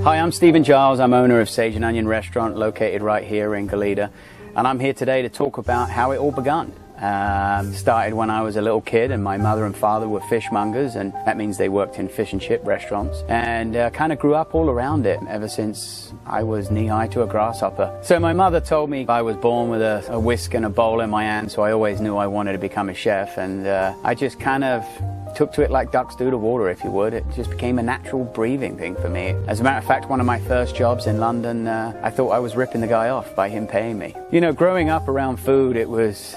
Hi, I'm Stephen Giles. I'm owner of Sage and Onion Restaurant located right here in Goleta, and I'm here today to talk about how it all begun. Started when I was a little kid and my mother and father were fishmongers, and that means they worked in fish and chip restaurants, and kind of grew up all around it ever since I was knee-high to a grasshopper. So my mother told me I was born with a whisk and a bowl in my hand, so I always knew I wanted to become a chef, and I just kind of took to it like ducks do to water, if you would. It just became a natural breathing thing for me. As a matter of fact, one of my first jobs in London, I thought I was ripping the guy off by him paying me. You know, growing up around food, it was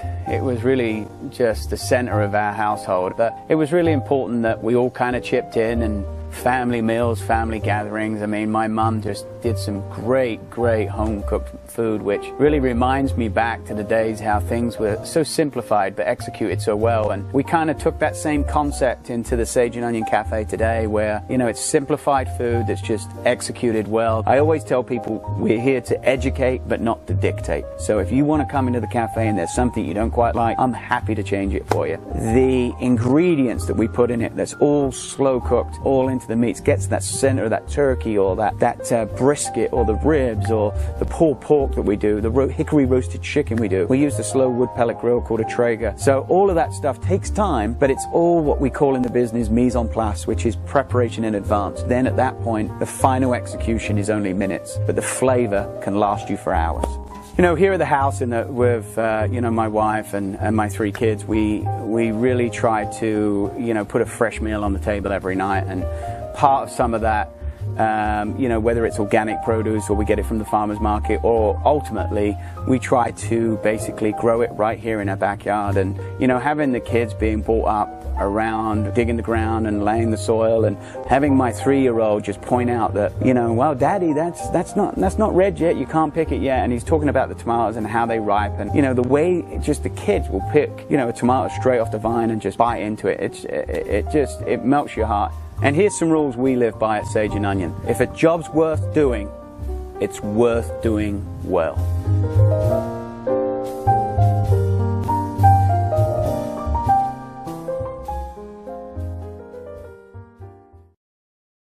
really just the center of our household. But it was really important that we all kind of chipped in, and family meals, family gatherings. I mean, my mum just did some great home-cooked food, which really reminds me back to the days how things were so simplified but executed so well. And we kind of took that same concept into the Sage and Onion Cafe today, where, you know, it's simplified food that's just executed well. I always tell people we're here to educate but not to dictate. So if you want to come into the cafe and there's something you don't quite like, I'm happy to change it for you. The ingredients that we put in it, that's all slow cooked, all into the meats, gets that center of that turkey or that brisket or the ribs or the pulled pork that we do, the hickory roasted chicken we do. We use the slow wood pellet grill called a Traeger. So all of that stuff takes time, but it's all what we call in the business mise en place, which is preparation in advance. Then at that point, the final execution is only minutes, but the flavor can last you for hours. You know, here at the house with you know, my wife and my 3 kids, we really try to, you know, put a fresh meal on the table every night. And part of some of that, you know, whether it's organic produce or we get it from the farmer's market, or ultimately we try to basically grow it right here in our backyard. And, you know, having the kids being brought up around digging the ground and laying the soil, and having my 3-year-old just point out that, you know, well, Daddy, that's not red yet, you can't pick it yet. And he's talking about the tomatoes and how they ripen. You know, the way just the kids will pick, you know, a tomato straight off the vine and just bite into it, it melts your heart. And here's some rules we live by at Sage and Onion. If a job's worth doing, it's worth doing well.